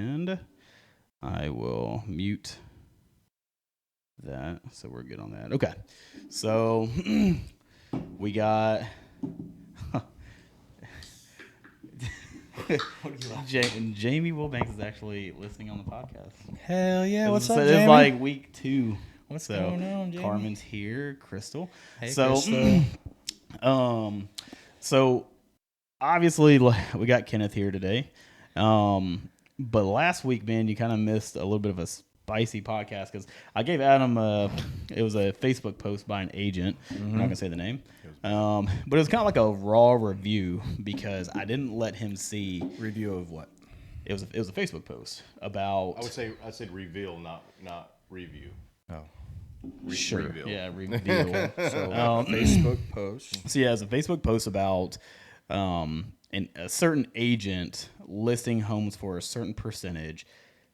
And I will mute that so we're good on that. Okay. So we got Jamie Wilbanks is actually listening on the podcast. Hell yeah! What's up, It's Jamie? like week 2. What's So going on, Jamie? Carmen's here, Crystal. Hey, so, Crystal. So obviously we got Kenneth here today. But last week, man, you kind of missed a little bit of a spicy podcast because I gave Adam it was a Facebook post by an agent. I'm not gonna say the name, but it was kind of like a raw review because I didn't let him see. Review of what? It was a Facebook post about. I said reveal, not review. Oh, Sure. Reveal. Yeah, reveal. so Facebook post. So yeah, it's a Facebook post about a certain agent listing homes for a certain percentage,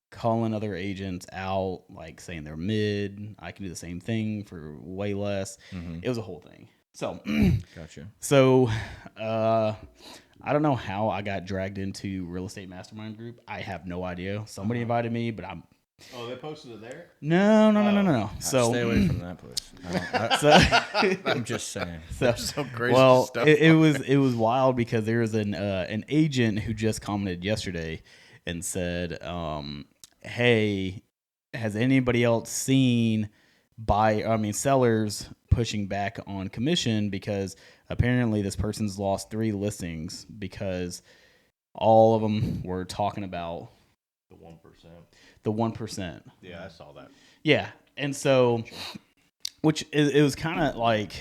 calling other agents out, like saying they're mid. I can do the same thing for way less. It was a whole thing. So, Gotcha. So, I don't know how I got dragged into Real Estate Mastermind Group. I have no idea. Somebody invited me, but I'm. Oh, they posted it there? No. So Stay away from that place. So, I'm just saying. so crazy well, stuff it was wild because there was an agent who just commented yesterday and said, "Hey, has anybody else seen sellers pushing back on commission because apparently this person's lost 3 listings because all of them were talking about The 1%. the 1%." Yeah, I saw that. Yeah, and so, it was kind of like,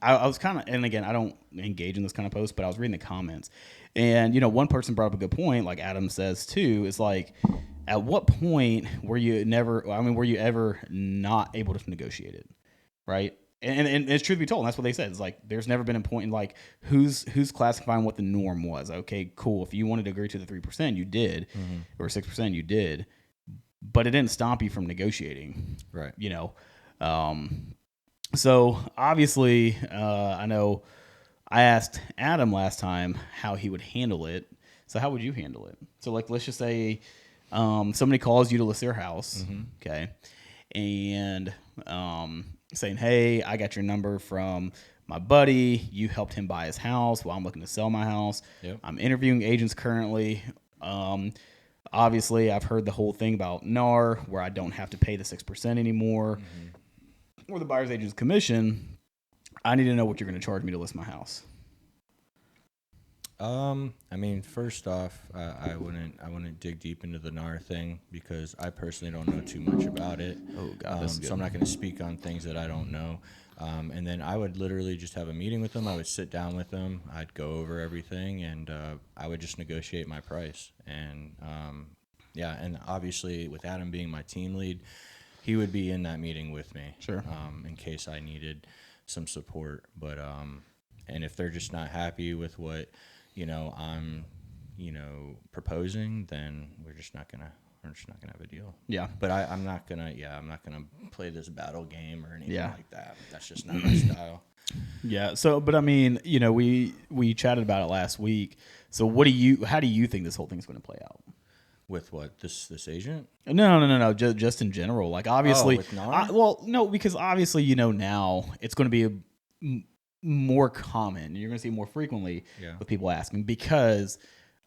I was kind of, and again, I don't engage in this kind of post, but I was reading the comments, and one person brought up a good point, like Adam says too, is like, at what point were you ever not able to negotiate it, right? And it's truth be told, and that's what they said. It's like there's never been a point in like who's classifying what the norm was. Okay, cool. If you wanted to agree to the 3%, you did, or 6%, you did. But it didn't stop you from negotiating, Right. So obviously, I know I asked Adam last time how he would handle it. So how would you handle it? So like, let's just say somebody calls you to list their house, okay, and saying, "Hey, I got your number from my buddy. You helped him buy his house. Well, I'm looking to sell my house. Yep. I'm interviewing agents currently." Obviously, I've heard the whole thing about NAR, where I don't have to pay the 6% anymore, or the buyer's agent's commission. I need to know what you're going to charge me to list my house. I mean, first off, I wouldn't dig deep into the NAR thing because I personally don't know too much about it. Oh God, that's good. So I'm not going to speak on things that I don't know. And then I would literally just have a meeting with them. I would sit down with them. I'd go over everything, and I would just negotiate my price. And and obviously with Adam being my team lead, he would be in that meeting with me. Sure. In case I needed some support. But and if they're just not happy with what I'm proposing, then we're just not gonna have a deal. Yeah. But I'm not gonna play this battle game or anything Yeah. like that. That's just not my style. Yeah. So, but I mean, we chatted about it last week. So, how do you think this whole thing's going to play out? With what, this agent? No. Just in general. Like, obviously, with NAR? no, because obviously, now it's going to be more common. You're going to see more frequently with people asking because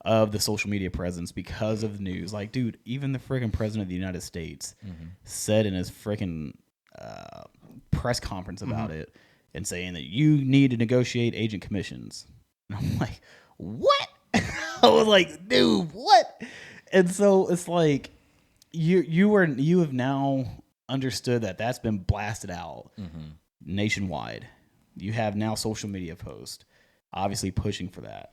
of the social media presence, because of the news. Like, dude, even the freaking president of the United States said in his freaking press conference about it and saying that you need to negotiate agent commissions. And I'm like, what? I was like, dude, what? And so it's like you have now understood that that's been blasted out nationwide. You have now social media posts obviously pushing for that.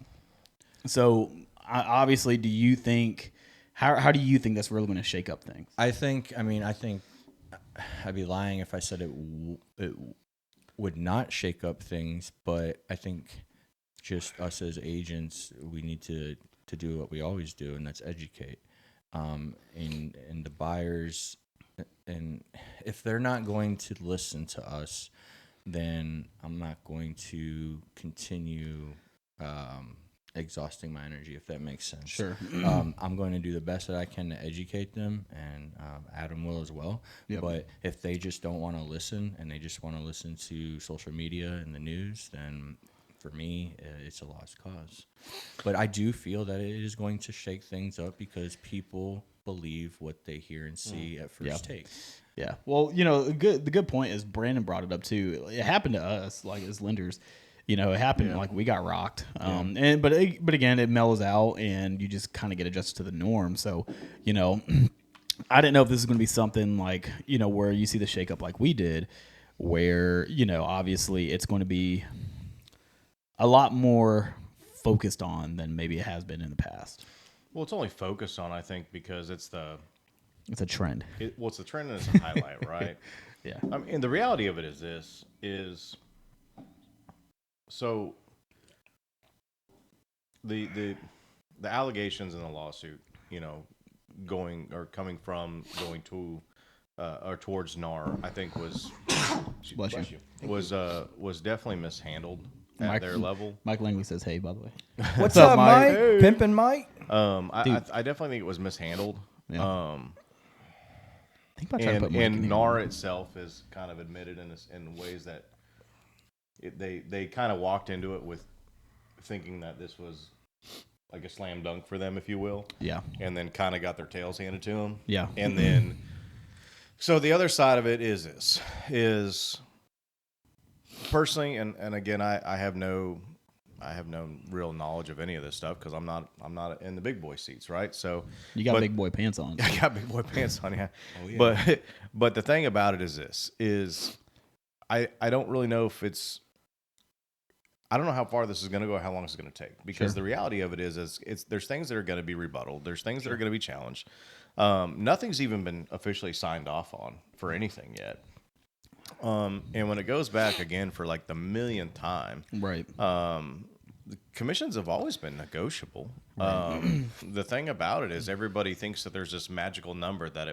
So obviously, do you think how do you think that's really going to shake up things? I think I'd be lying if I said it would not shake up things, but I think just us as agents, we need to do what we always do, and that's educate. And the buyers, and if they're not going to listen to us, then I'm not going to continue exhausting my energy, if that makes sense. Sure. I'm going to do the best that I can to educate them, and Adam will as well. Yep. But if they just don't want to listen and they just want to listen to social media and the news, then for me, it's a lost cause. But I do feel that it is going to shake things up because people believe what they hear and see at first take. Yeah. Well, the good point is Brandon brought it up too. It happened to us, like as lenders. It happened like we got rocked. But again, it mellows out and you just kind of get adjusted to the norm. So, I didn't know if this is going to be something like, where you see the shakeup like we did, where, obviously it's going to be a lot more focused on than maybe it has been in the past. Well, it's only focused on, I think, because it's a trend. It's a trend and it's a highlight, right? Yeah. I mean, the reality of it is so the allegations in the lawsuit, going to or towards NAR, I think was was definitely mishandled at their level. Mike Langley says, "Hey, by the way, what's up, Mike? Hey. Pimpin' Mike." I definitely think it was mishandled. Yeah. Think about trying to put Mike in And here. NAR itself is kind of admitted in ways that they kind of walked into it with thinking that this was like a slam dunk for them, if you will. Yeah. And then kind of got their tails handed to them. Yeah. And then, so the other side of it is personally, and again, I have no real knowledge of any of this stuff because I'm not in the big boy seats, right? So You got big boy pants on. I got big boy pants on, yeah. Oh, yeah. But the thing about it is I don't really know if I don't know how far this is going to go, how long it's going to take, because the reality of it is there's things that are going to be rebutted, there's things that are going to be challenged. Nothing's even been officially signed off on for anything yet. And when it goes back again for like the millionth time, Right. The commissions have always been negotiable. The thing about it is everybody thinks that there's this magical number that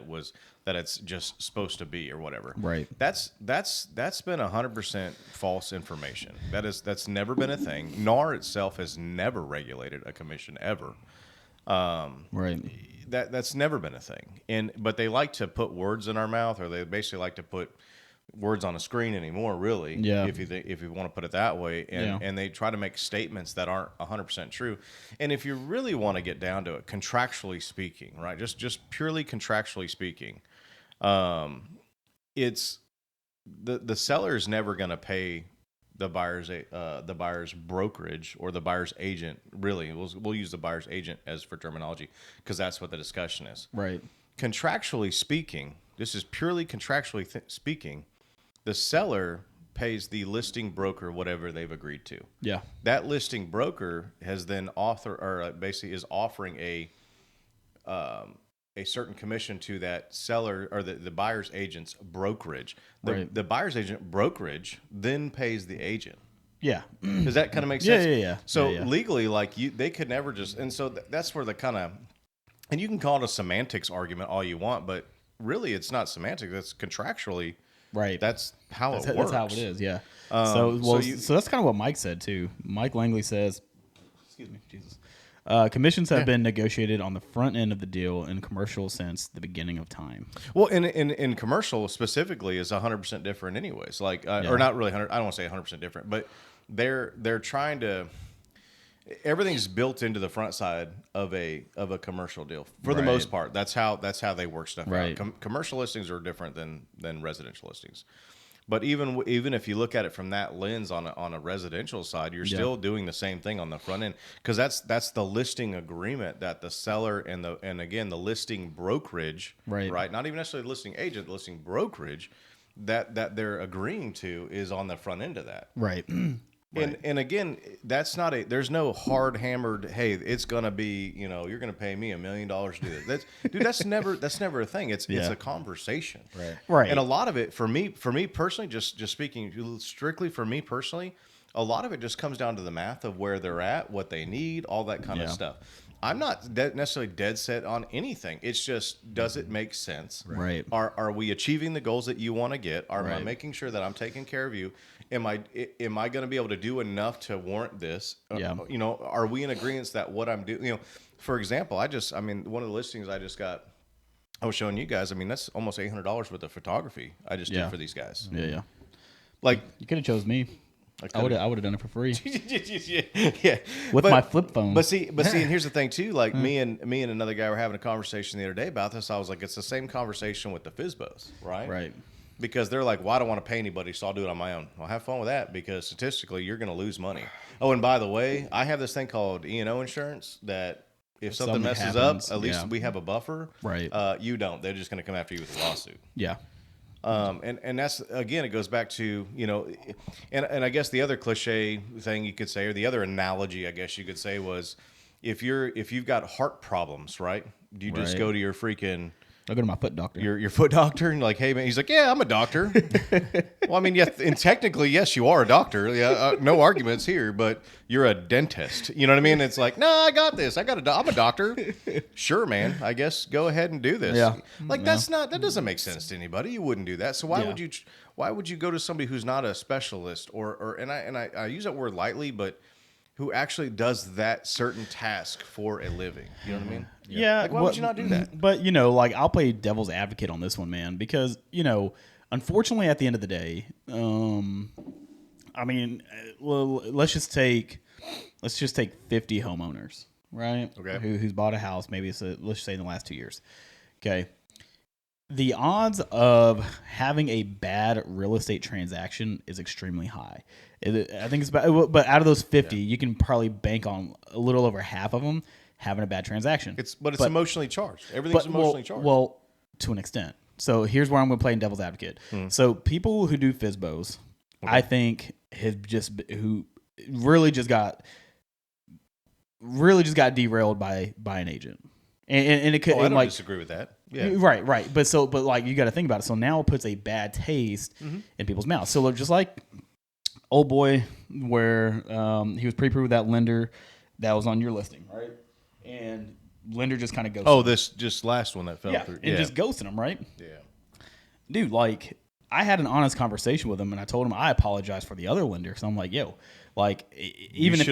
it's just supposed to be or whatever. Right. That's been 100% false information. That's never been a thing. NAR itself has never regulated a commission ever. Right. That's never been a thing. But they like to put words in our mouth, or they basically like to put words on a screen anymore, really. Yeah. If you want to put it that way, and they try to make statements that aren't 100% true. And if you really want to get down to it, contractually speaking, right? Just purely contractually speaking, it's the seller is never going to pay the buyer's brokerage or the buyer's agent. Really, we'll use the buyer's agent as for terminology because that's what the discussion is. Right. Contractually speaking, this is purely contractually speaking, the seller pays the listing broker whatever they've agreed to. Yeah. That listing broker has then basically is offering a certain commission to that seller or the buyer's agent's brokerage. The buyer's agent brokerage then pays the agent. Yeah. Does that kind of make sense? Yeah. So Yeah. legally, they could never just, and so that's where the kind of, and you can call it a semantics argument all you want, but really it's not semantics. That's contractually. Right. That's how it works. That's how it is. Yeah. So So that's kind of what Mike said too. Mike Langley says, "Excuse me, Jesus." Commissions have been negotiated on the front end of the deal in commercial since the beginning of time. Well, in commercial specifically is 100% different, anyways. Like, or not really 100. I don't want to say 100% different, but they're trying to. Everything's built into the front side of a commercial deal for the most part. That's how they work stuff Right. out. Commercial listings are different than residential listings. But even if you look at it from that lens on a residential side, you're still doing the same thing on the front end because that's the listing agreement that the seller and again the listing brokerage, right? Not even necessarily the listing agent, the listing brokerage that they're agreeing to is on the front end of that. Right. And again, that's not there's no hard hammered, hey, it's gonna be, you're gonna pay me $1 million to do this. That's never a thing. It's a conversation. Right. And a lot of it for me personally, just speaking strictly for me personally, a lot of it just comes down to the math of where they're at, what they need, all that kind of stuff. I'm not necessarily dead set on anything. It's just, does it make sense? Right. Are we achieving the goals that you want to get? Am I making sure that I'm taking care of you? am I going to be able to do enough to warrant this? Yeah. You know, are we in agreement that what I'm doing? You know, for example, one of the listings I just got, I was showing you guys. I mean, that's almost $800 worth of photography I just did for these guys. Yeah. Like, You could have chose me. I would have done it for free yeah, with my flip phone. But see, and here's the thing too. Like me and another guy were having a conversation the other day about this. I was like, it's the same conversation with the FSBOs, right? Right. Because they're like, well, I don't want to pay anybody, so I'll do it on my own. Well, have fun with that, because statistically, you're going to lose money. Oh, and by the way, I have this thing called E&O insurance that if something messes happens, up, at least we have a buffer. Right. You don't. They're just going to come after you with a lawsuit. Yeah. And that's, again, it goes back to, you know, and I guess the other cliche thing you could say, or the other analogy, I guess you could say, was if you've got heart problems, right? Do you just go to your freaking, I'll go to my foot doctor. your foot doctor, and like, hey man, he's like, yeah, I'm a doctor. Well, I mean, yeah, and technically, yes, you are a doctor. Yeah, no arguments here, but you're a dentist. You know what I mean? It's like, no, I got this. I'm a doctor. Sure, man. I guess go ahead and do this. Yeah. Like that doesn't make sense to anybody. You wouldn't do that. So why would you go to somebody who's not a specialist or and I use that word lightly, but who actually does that certain task for a living? You know what I mean? Yeah. Like, why would you not do that? But, you know, like, I'll play devil's advocate on this one, man, because, you know, unfortunately, at the end of the day, I mean, well, let's just take 50 homeowners, right? Okay. Who's bought a house, maybe let's just say in the last 2 years. Okay. The odds of having a bad real estate transaction is extremely high. I think it's about, but out of those 50, you can probably bank on a little over half of them having a bad transaction. It's emotionally charged. Everything's emotionally charged. Well, to an extent. So here's where I'm going to play devil's advocate. So people who do FSBOs, I think who really just got derailed by an agent. And it could, I don't disagree with that. Yeah. Right. But like, you got to think about it. So now it puts a bad taste in people's mouths. So just like old boy, where he was pre-approved with that lender that was on your listing, right? And lender just kind of ghosted him. This just last one that fell through. And just ghosting him, right? Yeah. Dude, like, I had an honest conversation with him, and I told him I apologized for the other lender. because I'm like, yo, like, even you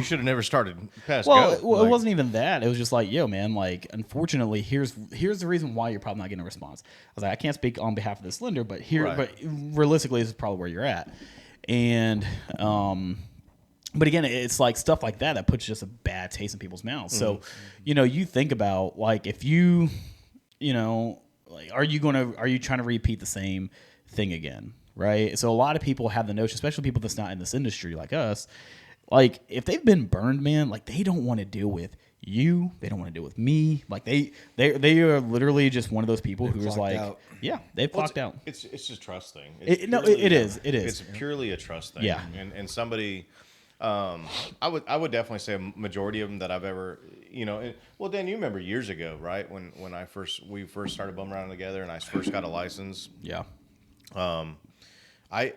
should have never started past well, go. It wasn't even that. It was just like, yo, man, like, unfortunately, here's the reason why you're probably not getting a response. I was like, I can't speak on behalf of this lender, but realistically, this is probably where you're at. And but again, it's like stuff like that puts just a bad taste in people's mouths. So, you know, you think about, like, if you know, like, are you trying to repeat the same thing again? Right. So a lot of people have the notion, especially people that's not in this industry like us, like, if they've been burned, man, like, they don't want to deal with you. They don't want to deal with me. Like, they are literally just one of those people who's like, they've clocked out. It's just a trust thing. It is. It's purely a trust thing. Yeah. And somebody, I would definitely say a majority of them that I've ever, you know, well, Dan, you remember years ago, right? When we first started bumming around together and I first got a license. Yeah. I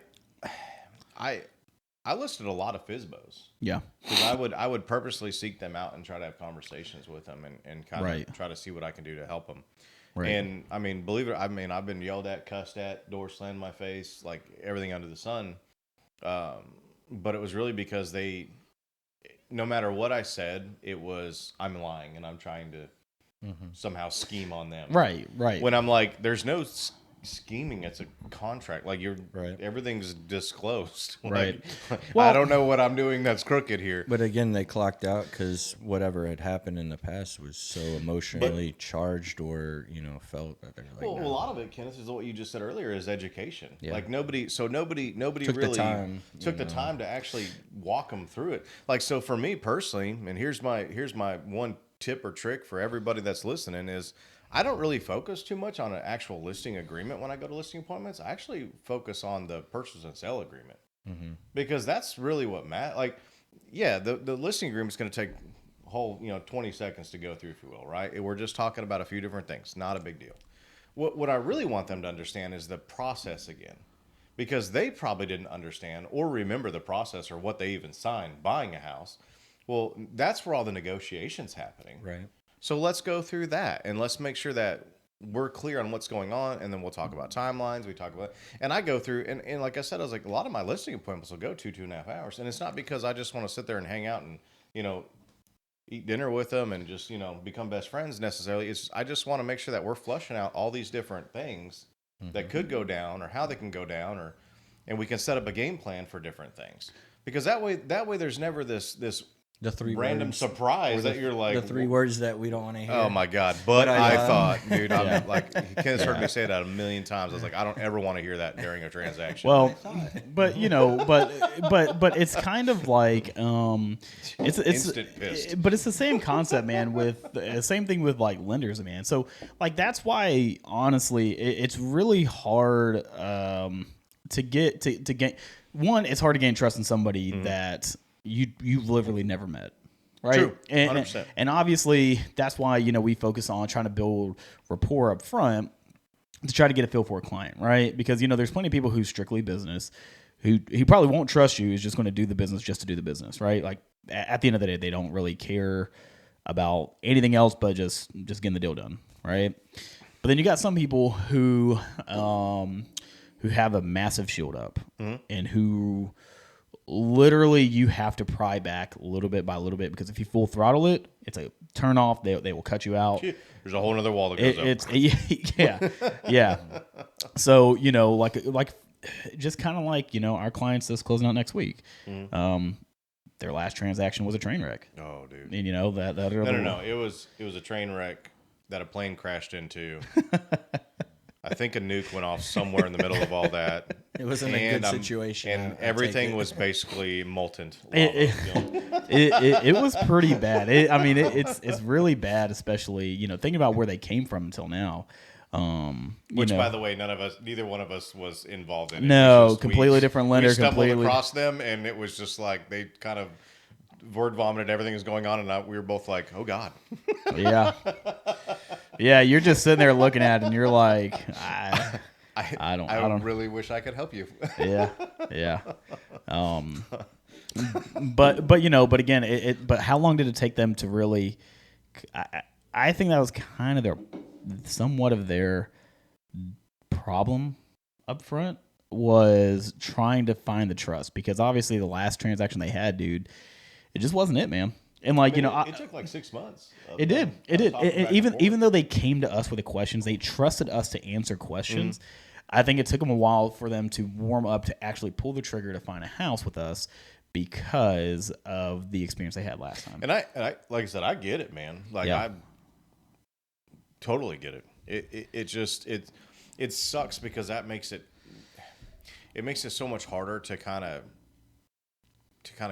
listed a lot of FSBOs. Yeah. Because I would purposely seek them out and try to have conversations with them and kind of try to see what I can do to help them. Right. And I mean, believe it, I've been yelled at, cussed at, door slammed in my face, like everything under the sun. But it was really because no matter what I said, it was, I'm lying and I'm trying to somehow scheme on them. Right. When I'm like, there's no scheming, it's a contract. Like, everything's disclosed. Right. Well, I don't know what I'm doing that's crooked here. But again, they clocked out because whatever had happened in the past was so emotionally charged, or, you know, felt that they're like, well, a lot of it, Kenneth, is what you just said earlier, is education. Yeah. Like, nobody took really the time to actually walk them through it. Like, so for me personally, and here's my one tip or trick for everybody that's listening, is I don't really focus too much on an actual listing agreement when I go to listing appointments. I actually focus on the purchase and sale agreement, because that's really what like, yeah, the listing agreement is going to take a whole 20 seconds to go through, if you will, right? We're just talking about a few different things, not a big deal. What I really want them to understand is the process again, because they probably didn't understand or remember the process or what they even signed buying a house. Well, that's where all the negotiations happening. Right. So let's go through that, and let's make sure that we're clear on what's going on, and then we'll talk about timelines. We talk about, and I go through, and like I said, I was like, a lot of my listing appointments will go 2.5 hours, and it's not because I just want to sit there and hang out and eat dinner with them and just become best friends necessarily. It's I just want to make sure that we're flushing out all these different things that could go down or how they can go down, and we can set up a game plan for different things, because that way there's never this the three random words, surprise that you're like the three words that we don't want to hear. Oh my God! But I thought, dude, Yeah. I'm like, Ken's heard me say that a million times. I was like, I don't ever want to hear that during a transaction. Well, but but it's kind of like it's Instant pissed. but it's the same concept, man. With the same thing with like lenders, man. So like that's why honestly, it's really hard to get one. It's hard to gain trust in somebody that you've literally never met. Right. True. And, 100%. and obviously that's why, we focus on trying to build rapport up front to try to get a feel for a client. Right. Because, there's plenty of people who strictly business who probably won't trust you, is just going to do the business just to do the business. Right. Like at the end of the day, they don't really care about anything else, but just getting the deal done. Right. But then you got some people who have a massive shield up and who literally you have to pry back little bit by little bit, because if you full throttle it, it's a turn off. They will cut you out. There's a whole other wall that goes up. It's yeah. So like just kind of like our clients that's closing out next week. Their last transaction was a train wreck. Oh, dude. And that No. It was a train wreck that a plane crashed into. I think a nuke went off somewhere in the middle of all that. It wasn't a good situation. And everything was basically molten lava. It was pretty bad. It's really bad, especially thinking about where they came from until now. Which, by the way, neither one of us was involved in it. No, completely different lender. We stumbled completely across them, and it was just like they kind of word vomited everything was going on, and we were both like, "Oh God." Yeah. You're just sitting there looking at it, and you're like, I don't really wish I could help you. Yeah. But again, but how long did it take them to really? I think that was kind of somewhat of their problem up front, was trying to find the trust, because obviously the last transaction they had, dude, it just wasn't it, man. And like, it took like 6 months. It did. Even though they came to us with the questions, they trusted us to answer questions. I think it took them a while for them to warm up to actually pull the trigger to find a house with us, because of the experience they had last time. And I like I said, I get it, man. Like I totally get it. It sucks, because that makes it so much harder to kind of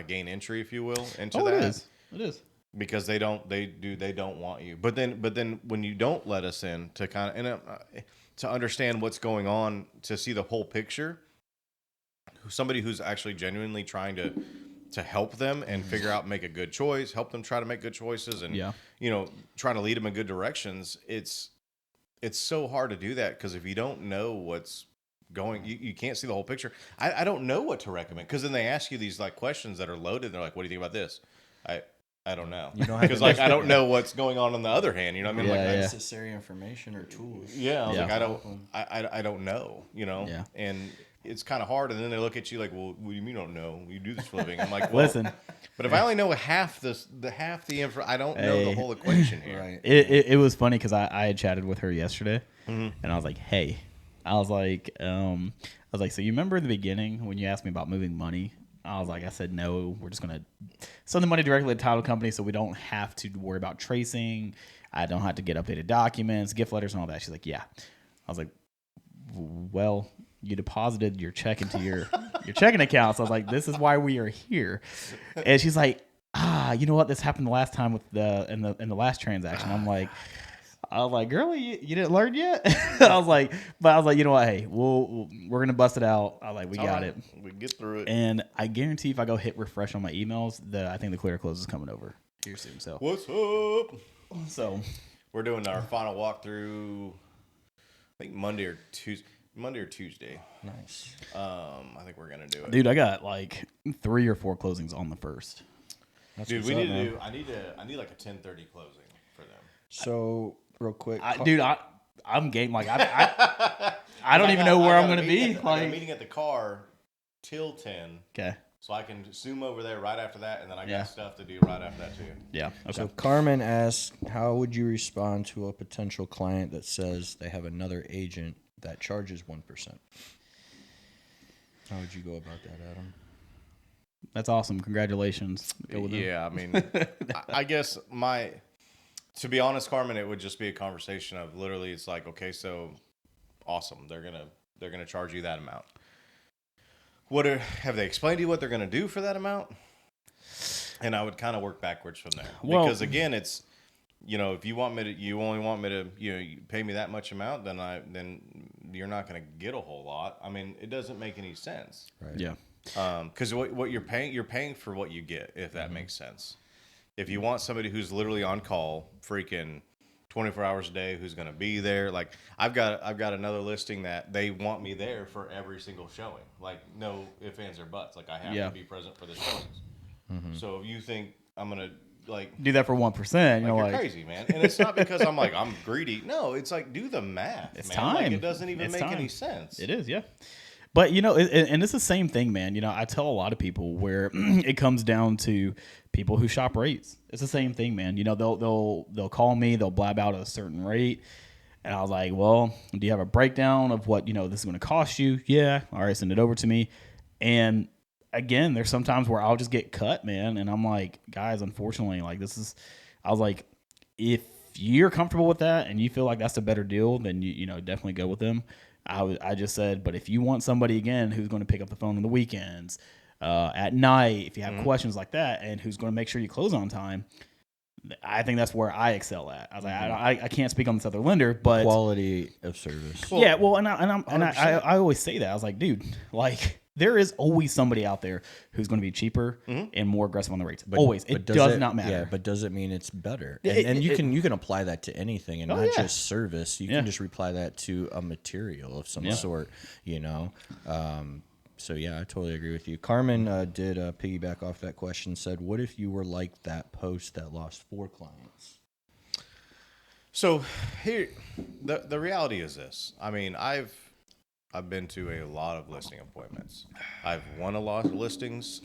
gain entry, if you will, into that. It is. Because they don't want you. But then when you don't let us in to kind of to understand what's going on, to see the whole picture, somebody who's actually genuinely trying to help them and figure out, make a good choice, help them try to make good choices, and trying to lead them in good directions. It's so hard to do that, because if you don't know what's going, you can't see the whole picture. I don't know what to recommend, because then they ask you these like questions that are loaded. And they're like, "What do you think about this?" I don't know, because like I don't know what's going on the other hand. You know what I mean? Like necessary information or tools. Yeah, like I don't know. And it's kind of hard. And then they look at you like, "Well, what do you mean you don't know? You do this for a living." I'm like, well, listen. But if I only know half the info, I don't know the whole equation here. Right. It was funny, because I had chatted with her yesterday, and I was like, "Hey," I was like, "So you remember in the beginning when you asked me about moving money?" I said, "No, we're just going to send the money directly to the title company, so we don't have to worry about tracing. I don't have to get updated documents, gift letters, and all that." She's like, "Yeah." I was like, "Well, you deposited your check into your checking account." So I was like, "This is why we are here." And she's like, "You know what? This happened the last time with in the last transaction." I was like, "Girl, you didn't learn yet?" I was like, you know what? Hey, we're gonna bust it out. I was like, we got it. We get through it. And I guarantee if I go hit refresh on my emails, I think the clear close is coming over here soon. So what's up? So we're doing our final walkthrough. I think Monday or Tuesday. Nice. I think we're gonna do it, dude. I got like 3 or 4 closings on the first. Dude, we need to do. I need like a 10:30 closing for them. So real quick, I'm game. Like I don't even know where I'm gonna be. I got a meeting at the car till 10. Okay. So I can zoom over there right after that, and then I got stuff to do right after that too. Yeah. Okay. So Carmen asks, how would you respond to a potential client that says they have another agent that charges 1%? How would you go about that, Adam? That's awesome. Congratulations. Go with them. Yeah, I mean, I guess to be honest, Carmen, it would just be a conversation of literally, it's like, okay, so awesome, they're gonna charge you that amount. Have they explained to you what they're gonna do for that amount? And I would kind of work backwards from there, because again, it's, if you only want me to, you pay me that much amount, then you're not gonna get a whole lot. I mean, it doesn't make any sense. Right. Yeah. Because what you're paying for what you get, if that makes sense. If you want somebody who's literally on call, freaking 24 hours a day, who's going to be there, like I've got another listing that they want me there for every single showing, like no ifs, ands, or buts, like I have to be present for the showings. Mm-hmm. So if you think I'm gonna do that for 1%, you're crazy, man. And it's not because I'm greedy. No, it's like, do the math. It's man. time. Like, it doesn't even make any sense. It is, yeah. But and it's the same thing, man. I tell a lot of people where it comes down to people who shop rates. It's the same thing, man. They'll call me, they'll blab out a certain rate, and I was like, well, do you have a breakdown of what this is going to cost you? Yeah, all right, send it over to me. And again, there's sometimes where I'll just get cut, man, and I'm like, guys, unfortunately, I was like, if you're comfortable with that and you feel like that's a better deal, then you definitely go with them. I just said, but if you want somebody, again, who's going to pick up the phone on the weekends, at night, if you have questions like that, and who's going to make sure you close on time, I think that's where I excel at. I was like, I can't speak on this other lender, but quality of service. Yeah, well, and I always say that. I was like, dude, there is always somebody out there who's going to be cheaper and more aggressive on the rates. Always. It does not matter. Yeah, but does it mean it's better? And you can apply that to anything, and not just service. You can just apply that to a material of some sort, So, yeah, I totally agree with you. Carmen did piggyback off that question, said, what if you were like that post that lost 4 clients? So, here, the reality is this. I mean, I've been to a lot of listing appointments. I've won a lot of listings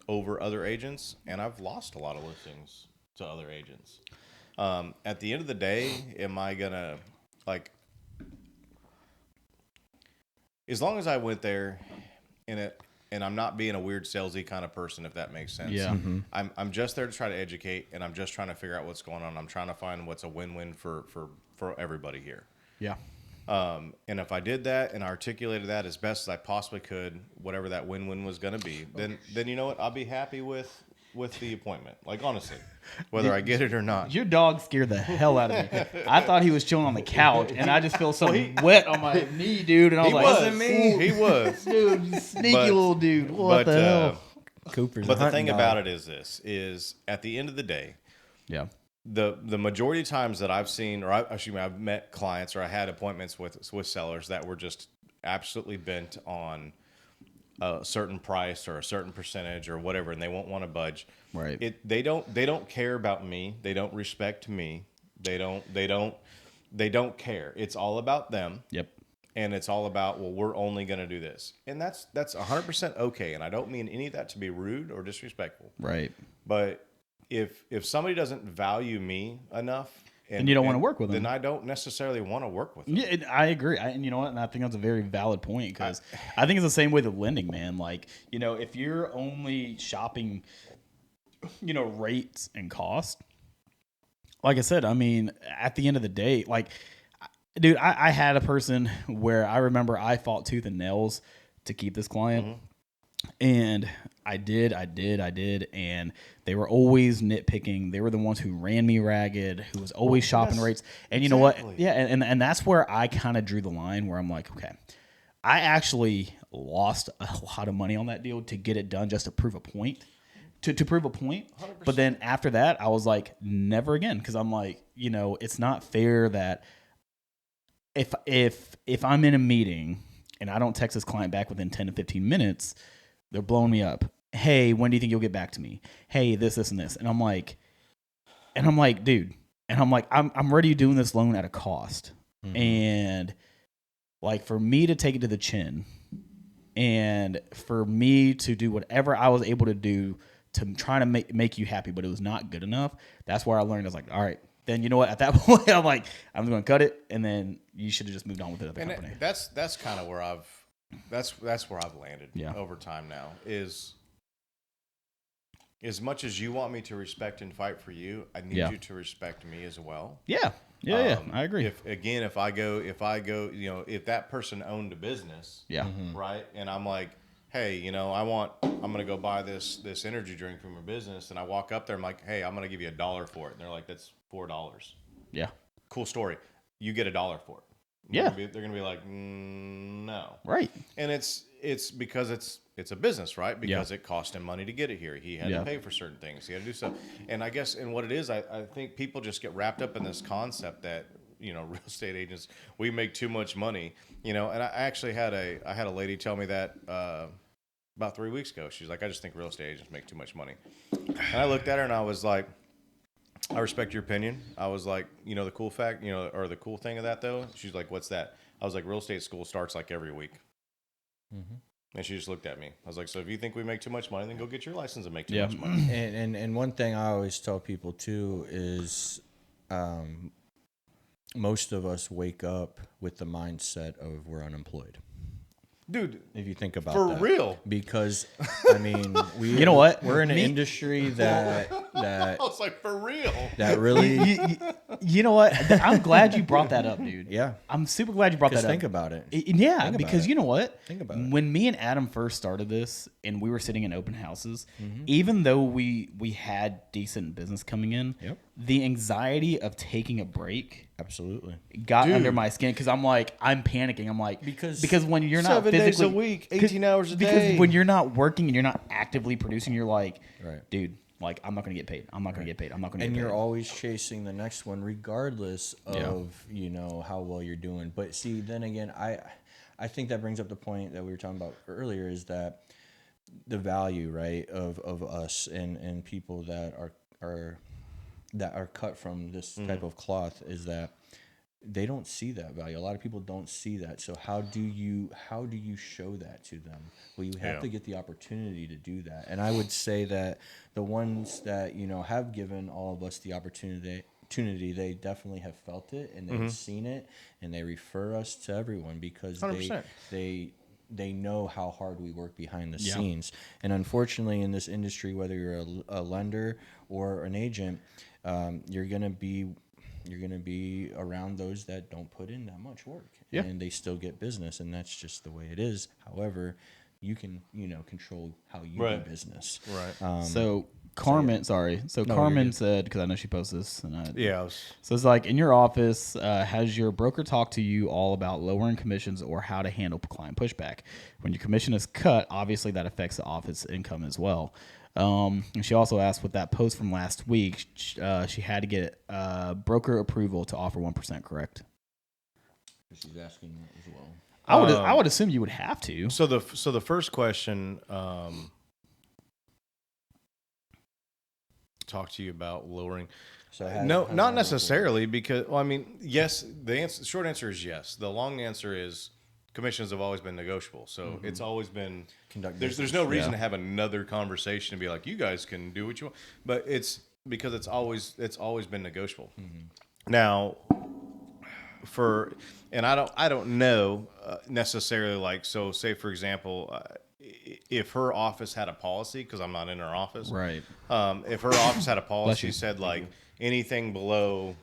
over other agents, and I've lost a lot of listings to other agents. At the end of the day, am I going to, as long as I went there and I'm not being a weird salesy kind of person, if that makes sense. Yeah. Mm-hmm. I'm just there to try to educate, and I'm just trying to figure out what's going on. I'm trying to find what's a win-win for everybody here. Yeah. And if I did that and articulated that as best as I possibly could, whatever that win-win was going to be, then you know what? I'll be happy with the appointment. Honestly, whether I get it or not. Your dog scared the hell out of me. I thought he was chilling on the couch, and I just feel something wet on my knee, dude. And I was like, wasn't me. He was. Dude, sneaky little dude. What the hell? Cooper's but the thing about it is this, is at the end of the day, yeah, the majority of times that I've seen, I've met clients, or I had appointments with sellers that were just absolutely bent on a certain price or a certain percentage or whatever, and they won't want to budge. Right. They don't care about me. They don't respect me. They don't care. It's all about them. Yep. And it's all about, well, we're only going to do this. And that's 100% okay. And I don't mean any of that to be rude or disrespectful. Right. But if somebody doesn't value me enough, and you don't want to work with them, then I don't necessarily want to work with them. Yeah, I agree. And you know what? And I think that's a very valid point, because I think it's the same way with lending, man. If you're only shopping, rates and cost, like I said, I mean, at the end of the day, dude, I had a person where I remember I fought tooth and nails to keep this client. Mm-hmm. And I did, and they were always nitpicking. They were the ones who ran me ragged, who was always shopping rates. And you know what? Yeah, and that's where I kind of drew the line, where I'm like, okay, I actually lost a lot of money on that deal to get it done just to prove a point. To prove a point. 100%. But then after that, I was like, never again, because I'm like, it's not fair that if I'm in a meeting and I don't text this client back within 10 to 15 minutes, they're blowing me up. Hey, when do you think you'll get back to me? Hey, this, and this. And I'm like, dude. And I'm like, I'm already doing this loan at a cost. And like for me to take it to the chin and for me to do whatever I was able to do to try to make you happy, but it was not good enough. That's where I learned. I was like, all right, then you know what? At that point, I'm like, I'm going to cut it, and then you should have just moved on with the other company. That's kind of where that's where I've landed over time now. Is as much as you want me to respect and fight for you, I need you to respect me as well. Yeah, I agree. If I go, if that person owned a business, right, and I'm like, hey, I'm going to go buy this energy drink from your business, and I walk up there, I'm like, hey, I'm going to give you $1 for it, and they're like, that's $4. Yeah, cool story. You get $1 for it. They're going to be like, no, right, and it's because it's a business, right? Because it cost him money to get it here. He had to pay for certain things. He had to do stuff. And I guess, and what it is, I think people just get wrapped up in this concept that, real estate agents, we make too much money, and I actually had a lady tell me that, about 3 weeks ago. She's like, I just think real estate agents make too much money. And I looked at her and I was like, I respect your opinion. I was like, the cool fact, or the cool thing of that though. She's like, what's that? I was like, real estate school starts like every week. And she just looked at me. I was like, so if you think we make too much money, then go get your license and make too much money. And one thing I always tell people too is, most of us wake up with the mindset of we're unemployed. Dude, if you think about for that. real, because I mean, you know what? We're in an industry that I was like, for real, that really. You know what? I'm glad you brought that up, dude. Yeah, I'm super glad you brought that up. Think about it. Because you know what? Think about it. When me and Adam first started this, and we were sitting in open houses, even though we had decent business coming in, the anxiety of taking a break absolutely got under my skin because I'm panicking. I'm like, because when you're not 7 days a week, 18 hours a day, because when you're not working and you're not actively producing, you're like, right, dude, like I'm not going to get paid. I'm not going to get paid. I'm not going to get paid. And you're always chasing the next one, regardless of how well you're doing. But see, then again, I think that brings up the point that we were talking about earlier, is that the value, right, of us and people that are cut from this type of cloth is that they don't see that value. A lot of people don't see that. So how do you show that to them? Well, you have to get the opportunity to do that. And I would say that the ones that, have given all of us the opportunity, they definitely have felt it and they've seen it, and they refer us to everyone because 100%. they know how hard we work behind the scenes. And unfortunately, in this industry, whether you're a lender or an agent, you're gonna be around those that don't put in that much work, and they still get business, and that's just the way it is. However, you can control how you do business. Right. So Carmen, Carmen said, because I know she posts this, and so it's like, in your office, has your broker talked to you all about lowering commissions or how to handle client pushback? When your commission is cut, obviously that affects the office income as well. And she also asked, with that post from last week, she had to get broker approval to offer 1%, correct? She's asking as well. I would assume you would have to. So the first question, talk to you about lowering. So not necessarily, because yes. The short answer is yes. The long answer is commissions have always been negotiable. So it's always been there's no reason to have another conversation and be like, you guys can do what you want. But it's because it's always been negotiable. Now, I don't know necessarily, like, so say for example, if her office had a policy, because I'm not in her office, right? If her office had a policy said like anything below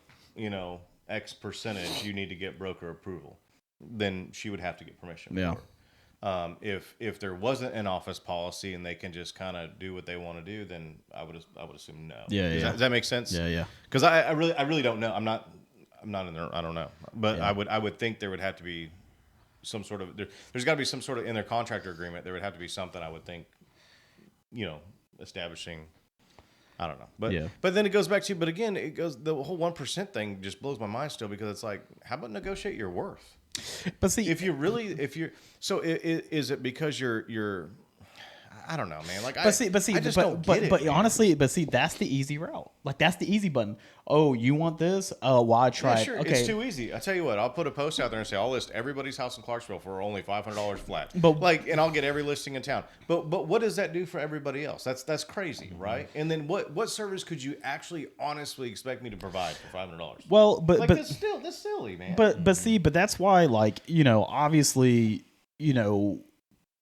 X percentage, you need to get broker approval, then she would have to get permission. Yeah. For it. If there wasn't an office policy and they can just kind of do what they want to do, then I would assume no. Yeah. Does that make sense? Yeah. Because I really don't know. I'm not in there. I don't know. But I would think there would have to be some sort of there's got to be some sort of, in their contractor agreement, there would have to be something, I would think, establishing. I don't know, but then it goes back to, but again, the whole 1% thing just blows my mind still, because it's like, how about negotiate your worth? But see, is it because you're I don't know, man. Like, I just don't get it. But honestly, that's the easy route. Like, that's the easy button. Oh, you want this? Oh, why try it? Sure. Okay. It's too easy. I tell you what, I'll put a post out there and say I'll list everybody's house in Clarksville for only $500 flat. And I'll get every listing in town. But what does that do for everybody else? That's crazy, right? And then what service could you actually honestly expect me to provide for $500? Well, but that's silly, man. But that's why, like, you know, obviously, you know,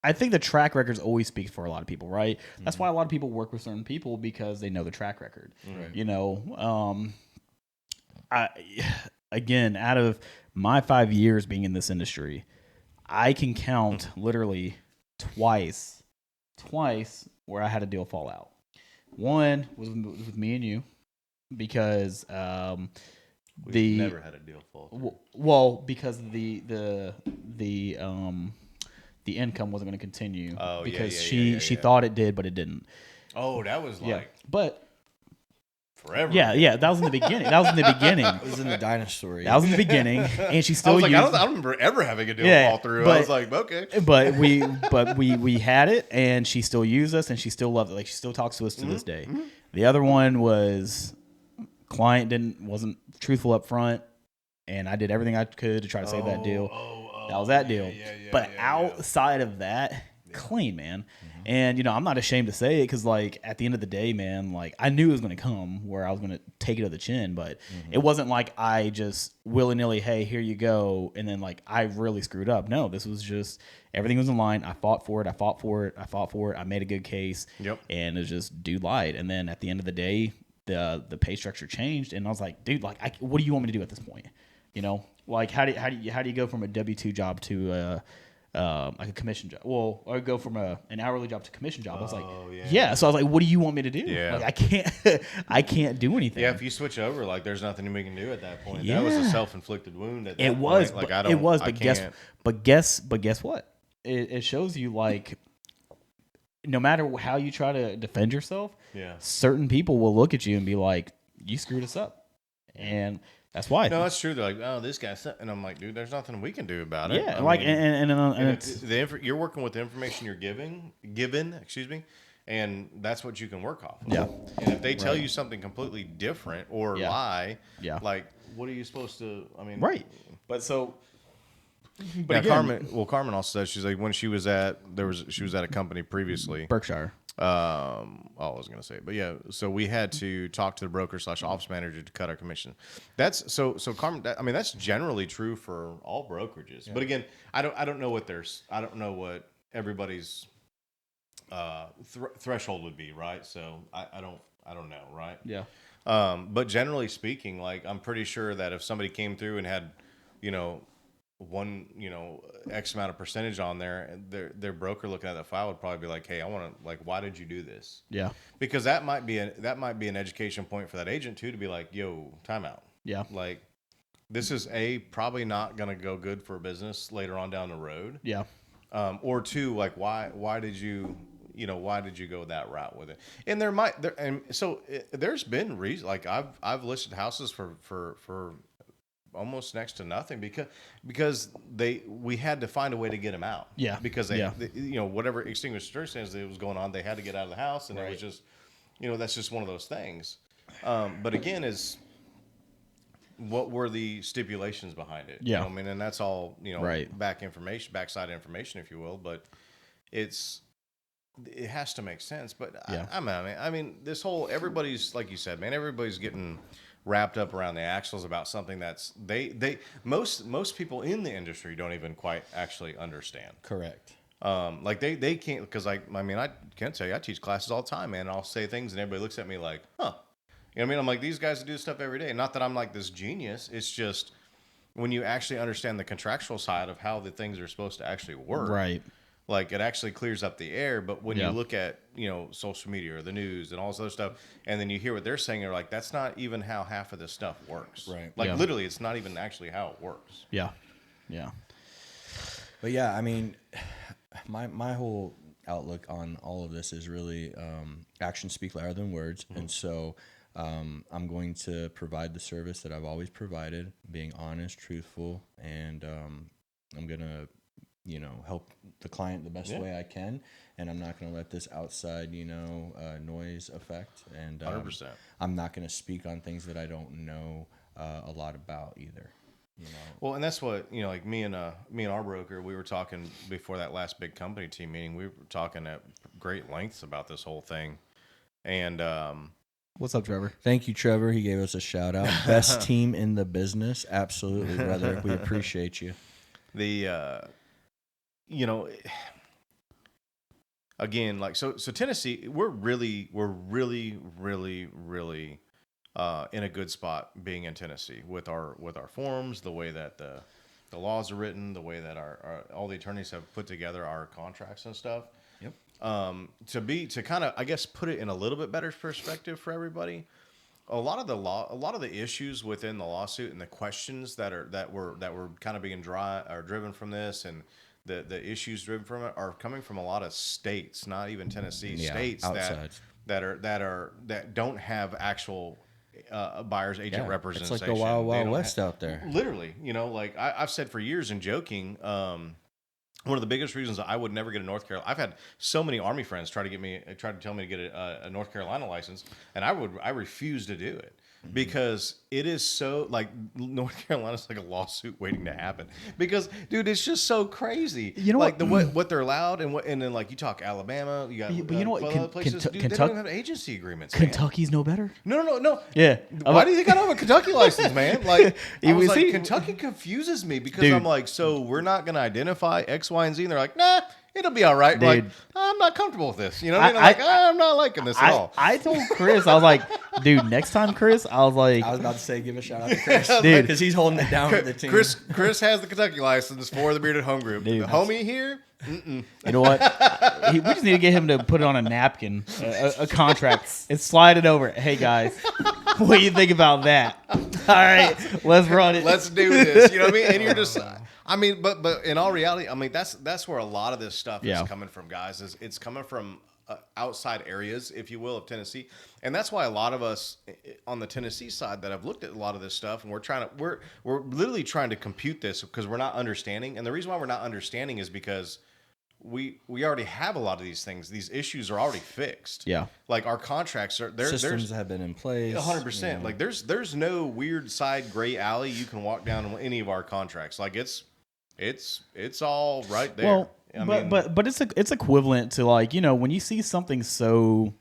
I think the track records always speak for a lot of people, right? That's why a lot of people work with certain people, because they know the track record. Right. You know, again, out of my 5 years being in this industry, I can count literally twice where I had a deal fall out. One was with me and you, because We've never had a deal fall. Well, because the income wasn't going to continue, because she thought it did, but it didn't. Oh, that was but forever. Yeah, that was in the beginning. It was in the dinosaur. That was in the beginning, and she still. I don't remember ever having a deal fall through. I was like, okay. But we had it, and she still used us, and she still loved it. Like, she still talks to us to this day. Mm-hmm. The other one was client wasn't truthful up front, and I did everything I could to try to save that deal. That was that deal. But outside of that, clean, man. Mm-hmm. And, you know, I'm not ashamed to say it, because, like, at the end of the day, man, like, I knew it was going to come where I was going to take it to the chin, but it wasn't like I just willy-nilly, hey, here you go, and then, like, I really screwed up. No, this was just, everything was in line. I fought for it. I made a good case. Yep. And it was just, dude lied. And then at the end of the day, the pay structure changed, and I was like, dude, like, what do you want me to do at this point? You know, like, how do you go from a W-2 job to like a commission job? Well, or go from an hourly job to commission job. I was like, So I was like, what do you want me to do? Yeah. Like, I can't do anything. Yeah, if you switch over, like, there's nothing we can do at that point. That was a self-inflicted wound. At that it was, point. Like, it was, but guess what? It shows you, like, no matter how you try to defend yourself, certain people will look at you and be like, you screwed us up. And that's why. No, that's true. They're like, oh, this guy's, and I'm like, dude, there's nothing we can do about it. Yeah, and it's you're working with the information you're given, and that's what you can work off of. Yeah. And if they tell you something completely different or lie, like, what are you supposed to? I mean, right. But so. But again, Carmen also said, she's like, when she was at a company previously, Berkshire. I was going to say it, but yeah, so we had to talk to the broker / office manager to cut our commission. That's so Carmen. That's generally true for all brokerages. Yeah. But again, I don't know what everybody's threshold would be, right? So I don't know, right? Yeah. But generally speaking, like, I'm pretty sure that if somebody came through and had, you know, one, you know, X amount of percentage on there, and their broker looking at the file would probably be like, hey, I want to, like, why did you do this? Yeah. Because that might be an education point for that agent too, to be like, yo, timeout. Yeah. Like, this is probably not going to go good for business later on down the road. Yeah. Or two, like, why did you go that route with it? And there's been reasons, like, I've listed houses for almost next to nothing because we had to find a way to get them out. Yeah. Because they you know, whatever extinguished circumstances that was going on, they had to get out of the house, and it was just, you know, that's just one of those things. But again, what were the stipulations behind it? Yeah. You know what I mean, and that's all, you know, backside information, if you will, but it has to make sense. But I mean, this whole, everybody's, like you said, man, everybody's getting wrapped up around the axles about something that's most people in the industry don't even quite actually understand. Correct. Like they can't, because I can't tell you, I teach classes all the time, man, and I'll say things and everybody looks at me like, huh. You know what I mean? I'm like, these guys do this stuff every day. Not that I'm like this genius. It's just when you actually understand the contractual side of how the things are supposed to actually work. Right. Like, it actually clears up the air. But when you look at, you know, social media or the news and all this other stuff, and then you hear what they're saying, you're like, that's not even how half of this stuff works. Right. Like, literally, it's not even actually how it works. Yeah. Yeah. But yeah, I mean, my whole outlook on all of this is really actions speak louder than words. Mm-hmm. And so I'm going to provide the service that I've always provided, being honest, truthful, and I'm going to help the client the best way I can, and I'm not going to let this outside, noise affect. And 100%. I'm not going to speak on things that I don't know a lot about either. Well, and that's what like me and our broker, we were talking before that last big company team meeting. We were talking at great lengths about this whole thing, and what's up, Trevor? Thank you, Trevor. He gave us a shout out. Best team in the business, absolutely, brother. We appreciate you. Again, like so Tennessee, we're really in a good spot being in Tennessee with our forms, the way that the laws are written, the way that our all the attorneys have put together our contracts and stuff. Yep. To kind of, I guess, put it in a little bit better perspective for everybody. A lot of the issues within the lawsuit and the questions that were kind of being driven from this, and the issues driven from it are coming from a lot of states, not even Tennessee, states outside. that don't have actual buyer's agent representation. It's like the Wild Wild West out there. Literally, like I've said for years in joking, one of the biggest reasons I would never get a North Carolina. I've had so many Army friends try to tell me to get a North Carolina license, and I refuse to do it. Because it is so, like, North Carolina's like a lawsuit waiting to happen. Because, dude, it's just so crazy. Like what they're allowed, and then like you talk Alabama, you got but you know what? other places, dude, they don't even have agency agreements. Kentucky's no better. No. Yeah. Why do you think I don't have a Kentucky license, man? Like, Kentucky confuses me because Dude. I'm like, so we're not going to identify X, Y, and Z, and they're like, nah. It'll be all right. Dude. Like, I'm not comfortable with this. You know what I mean? I'm not liking this at all. I told Chris, I was like, dude, next time, Chris, I was like, I was about to say, give a shout out to Chris, dude, because he's holding it down for the team. Chris has the Kentucky license for the Bearded Home Group. Dude, the homie here, you know what? We just need to get him to put it on a napkin, a contract, and slide it over. Hey guys, what do you think about that? All right, let's run it. Let's do this. You know what I mean? And you're just. I mean, but in all reality, I mean that's where a lot of this stuff is coming from, guys. It's coming from outside areas, if you will, of Tennessee, and that's why a lot of us on the Tennessee side that have looked at a lot of this stuff, and we're literally trying to compute this because we're not understanding, and the reason why we're not understanding is because we already have a lot of these things. These issues are already fixed. Yeah, like our contracts are there. Systems have been in place. 100%. Like there's no weird side gray alley you can walk down in any of our contracts. Like it's all right there. Well, but it's equivalent to, like, when you see something so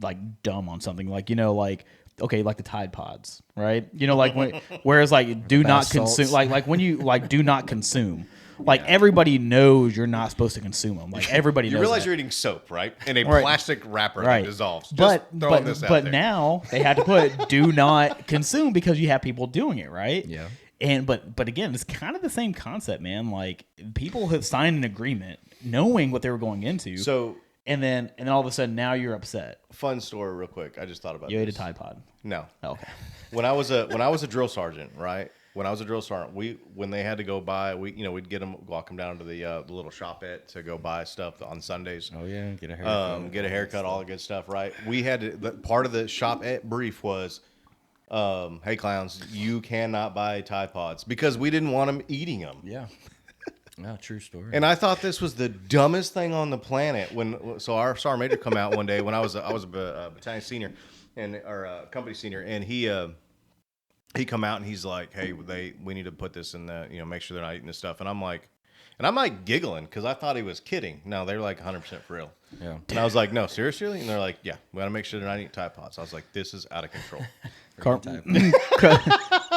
like dumb on something, like like, okay, like the Tide Pods, right? Like whereas like do not consume, like when you like do not consume. Like everybody knows you're not supposed to consume them. Like everybody knows. You realize that. you're eating soap, right? In a plastic wrapper that dissolves. But now they had to put do not consume because you have people doing it, right? Yeah. And but again, it's kind of the same concept, man. Like people have signed an agreement knowing what they were going into. So and then all of a sudden now you're upset. Fun story, real quick. I just thought about you this. ate a Tide Pod. No. Okay. When I was a drill sergeant, right? When I was a drill sergeant, when they had to go buy, we'd walk them down to the little shopette to go buy stuff on Sundays. Oh yeah, get a haircut, all the good stuff, right? We had to. Part of the shopette brief was. Hey clowns, you cannot buy Tide Pods because we didn't want them eating them. Yeah. No, true story. And I thought this was the dumbest thing on the planet. So our sergeant major come out one day when I was a battalion senior or company senior, and he come out and he's like, hey, we need to put this in the make sure they're not eating this stuff. And I'm like giggling because I thought he was kidding. No, they're like 100% for real. Yeah. And I was like, no, seriously? And they're like, yeah, we got to make sure they're not eating Tide Pods. I was like, this is out of control.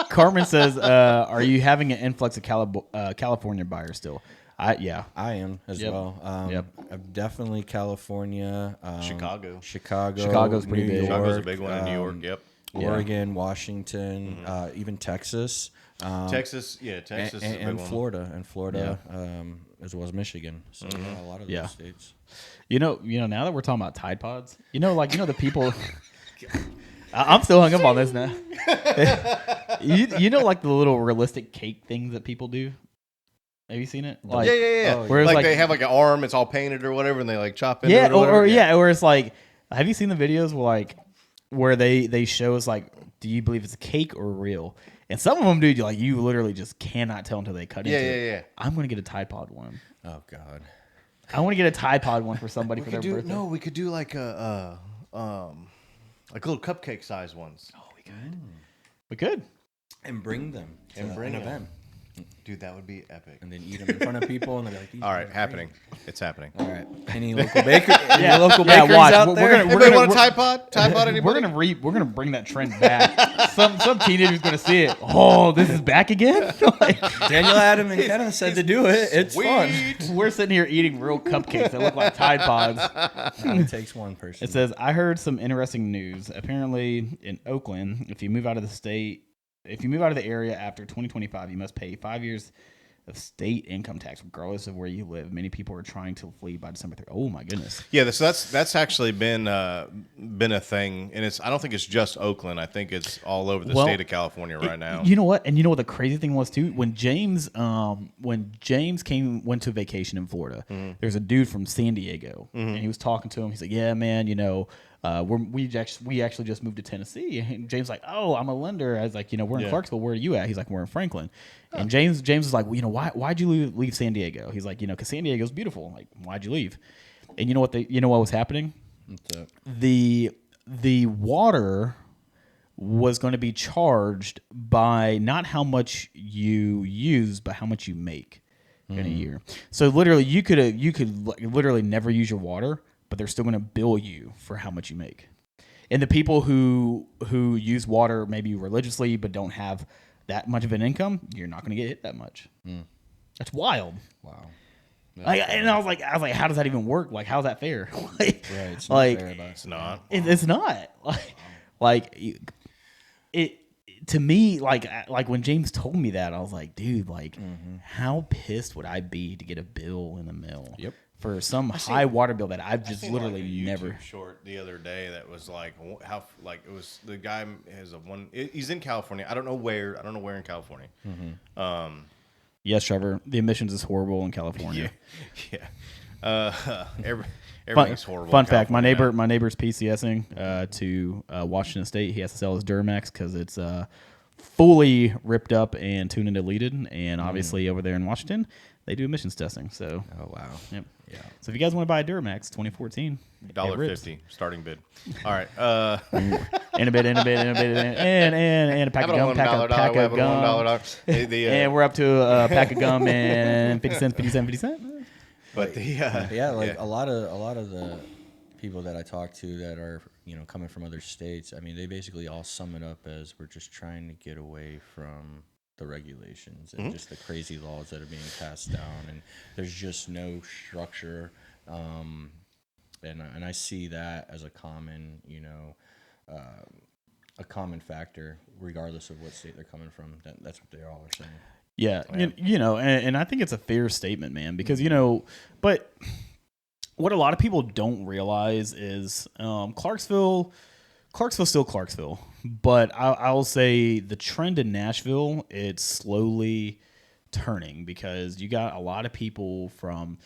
Carmen says, are you having an influx of California buyers still? I am as well. I'm definitely California. Chicago's pretty big. Chicago's a big one in New York. Yep. Oregon, Washington, even Texas. Texas, and Florida, as well as Michigan. So a lot of those states. Now that we're talking about Tide Pods, the people. I'm still hung up on this now. Like the little realistic cake things that people do. Have you seen it? Like, yeah. Where like they have like an arm, it's all painted or whatever, and they like chop into it. Or it's like, have you seen the videos where they show us like, do you believe it's a cake or real? And some of them, dude, you literally just cannot tell until they cut into it. Yeah. I'm going to get a Tide Pod one. Oh God. I want to get a Tide Pod one for somebody for their birthday. No, we could do like like little cupcake size ones. Oh, we could. We could. And bring them. And bring an them. event. Dude, that would be epic. And then eat them in front of people, and they'll be like, "These All right, are happening. It's happening. great." All right. Any local baker? Any local bakers watch. out We're there? gonna- Anybody want a we're- Tide Pod? Tide Pod? Anybody? We're gonna bring that trend back. some teenager's gonna see it. Oh, this is back again. Like, Daniel, Adam, and Kevin said to do it. It's fun. we're sitting here eating real cupcakes that look like Tide Pods. It takes one person. It says, I heard some interesting news. Apparently, in Oakland, if you move out of the area after 2025, you must pay 5 years of state income tax, regardless of where you live. Many people are trying to flee by December 3rd. Oh my goodness! Yeah, so that's actually been a thing, and I don't think it's just Oakland. I think it's all over the state of California right now. You know what? And you know what the crazy thing was too? When James went to vacation in Florida, there's a dude from San Diego, and he was talking to him. He's like, "Yeah, man, we actually just moved to Tennessee." And James like, "Oh, I'm a lender." I was like, "We're in Clarksville. Where are you at?" He's like, "We're in Franklin." And James was like, "Well, why'd you leave San Diego?" He's like, "Because San Diego's beautiful." Like, why'd you leave? And you know what was happening? What's up? The water was going to be charged by not how much you use, but how much you make in a year. So literally, you could literally never use your water, but they're still going to bill you for how much you make. And the people who use water maybe religiously but don't have that much of an income, you're not going to get hit that much. That's wild. Wow. And I was like, how does that even work? Like, how's that fair? Right. It's not fair, but It's not. It's not it to me. Like when James told me that, I was like, dude, how pissed would I be to get a bill in the mail? Yep. For some high water bill that I've just seen, literally like, a YouTube never. short the other day that was like how it was the guy has he's in California. I don't know where in California. Yes, Trevor. The emissions is horrible in California. Everything's horrible. Fun in fact: my California. neighbor's PCSing to Washington State. He has to sell his Duramax because it's fully ripped up and tuned and deleted. And obviously, over there in Washington, they do emissions testing. So, oh wow. yep. Yeah. So if you guys want to buy a Duramax 2014, $1.50 starting bid. All right. and a bit, and a pack of gum, pack of gum. And we're up to a pack of gum and 50 cents. But the A lot of the people that I talk to that are coming from other states, I mean, they basically all sum it up as we're just trying to get away from the regulations and just the crazy laws that are being passed down, and there's just no structure, and I see that as a common factor, regardless of what state they're coming from. That's what they all are saying. Yeah, and I think it's a fair statement, man, because but what a lot of people don't realize is Clarksville's still Clarksville, but I'll say the trend in Nashville, it's slowly turning because you got a lot of people from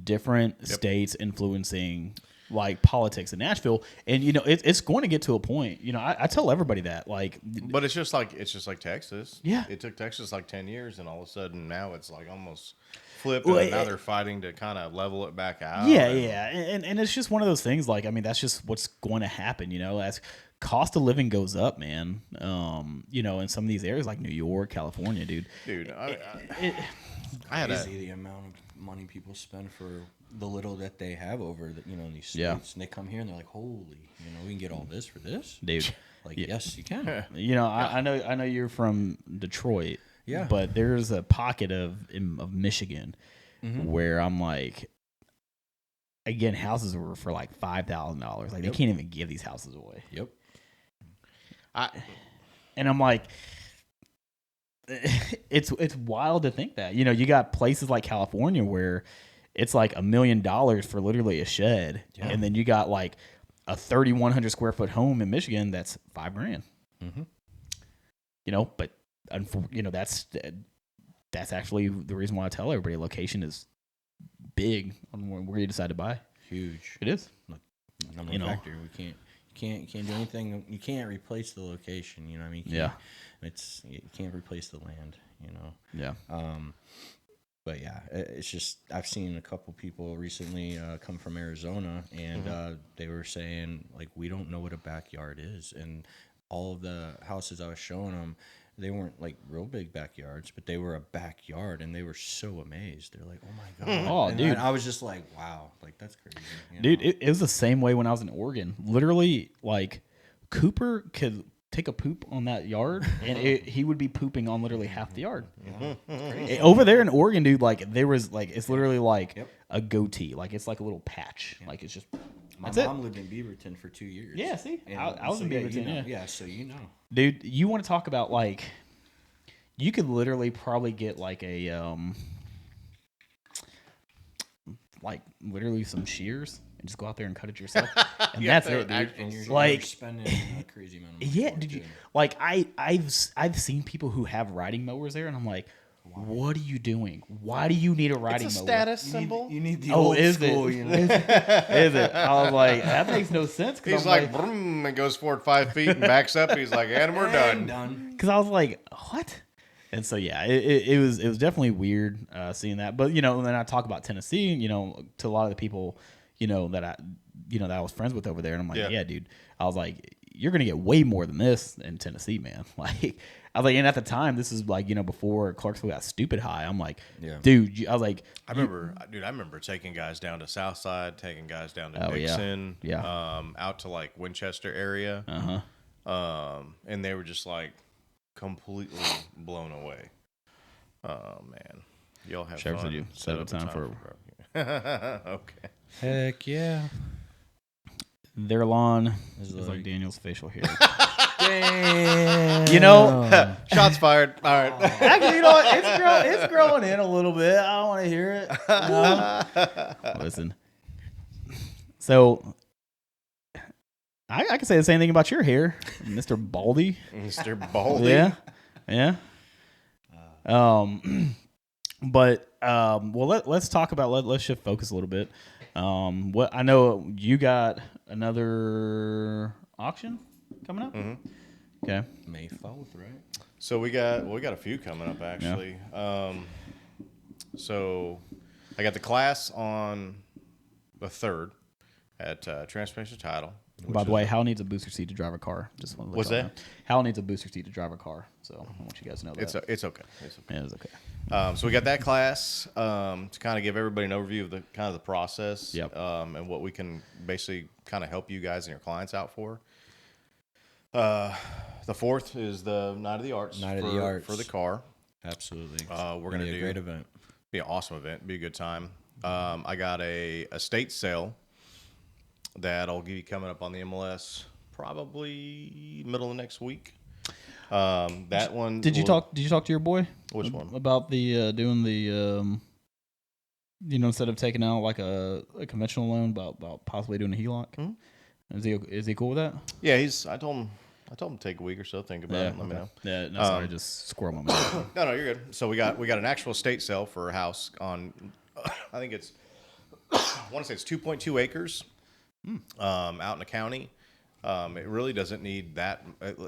different states influencing like politics in Nashville, and it's going to get to a point. I tell everybody that, but it's just like Texas. Yeah, it took Texas like 10 years, and all of a sudden now it's like almost flipped, and now they're fighting to kind of level it back out. Yeah, and it's just one of those things. Like, I mean, that's just what's going to happen. As cost of living goes up, man. In some of these areas like New York, California, dude. I had the amount of money people spend for the little that they have over in these states, and they come here and they're like, holy, we can get all this for this, dude. Like, yes, you can. I know you're from Detroit, yeah, but there's a pocket of Michigan where I'm like, again, houses were for like $5,000. Like, they can't even give these houses away. Yep. And I'm like, it's wild to think that. You got places like California where it's like $1 million for literally a shed, and then you got like a 3,100 square foot home in Michigan that's $5,000. But that's actually the reason why I tell everybody location is big on where you decide to buy. Huge. It is. Number factor. You Can't do anything. You can't replace the location. You know what I mean? You can't replace the land. You know. Yeah. But yeah, it's just I've seen a couple people recently come from Arizona, and they were saying like we don't know what a backyard is, and all of the houses I was showing them, they weren't like real big backyards, but they were a backyard, and they were so amazed. They're like, "Oh my god!" Oh, and dude, I was just like, "Wow, like that's crazy." Dude, it was the same way when I was in Oregon. Literally, like Cooper could take a poop on that yard, and he would be pooping on literally half the yard. Over there in Oregon, dude, like there was like it's literally like a goatee, like it's like a little patch, like it's just. My mom lived in Beaverton for 2 years. Yeah, see, And I was in Beaverton. Yeah, so you know, dude, you want to talk about like, you could literally probably get like a like literally some shears and just go out there and cut it yourself, and that's it, dude. and you're Like spending a crazy amount of money. yeah, did you like I've seen people who have riding mowers there, and I'm like, what are you doing? Why do you need a riding It's a mower? status symbol. You need the old school, it? you know. Is it? I was like, that makes no sense. He's like, vroom, and goes forward 5 feet and backs up. He's like, and we're done. Because I was like, what? And so yeah, it was definitely weird seeing that. But and then I talk about Tennessee, to a lot of the people, that I was friends with over there, and I'm like, yeah, dude. I was like, you're gonna get way more than this in Tennessee, man. Like, I was like, and at the time, this is like, before Clarksville got stupid high. I'm like, dude, I was like, I remember taking guys down to Southside, taking guys down to Dixon, out to like Winchester area, and they were just like completely blown away. Oh man, y'all have fun. You set up time for okay. Heck yeah. Their lawn is like Daniel's facial hair. Damn. Shots fired. All right. Actually, what? It's growing in a little bit. I don't want to hear it. Listen. So, I can say the same thing about your hair, Mr. Baldy. Mr. Baldy. Yeah. But let's talk about let's shift focus a little bit. What I know you got another auction coming up. Mm-hmm. Okay. May 4th, right? So we got a few coming up actually. Yeah. So I got the class on the 3rd at Transportation Title. By the way, Hal needs a booster seat to drive a car. Just want to What's that? Hal needs a booster seat to drive a car. So I want you guys to know that. It's okay. It's okay. Yeah, it's okay. So we got that class to kind of give everybody an overview of the kind of the process. Yep. And what we can basically kind of help you guys and your clients out for. The 4th is the Night of the Arts. For the car. Absolutely. We're gonna do a great event. Be an awesome event. Be a good time. I got a estate sale that I'll give you coming up on the MLS probably middle of next week. That one. Did you talk to your boy? Which one? About the doing the instead of taking out like a conventional loan, about possibly doing a HELOC. Mm-hmm. Is he cool with that? Yeah, I told him to take a week or so, think about it, and let me know. Yeah, no, sorry, just squirrel my mind. No, you're good. So we got an actual estate sale for a house on, I think it's, I want to say it's 2.2 acres, out in the county. It really doesn't need that.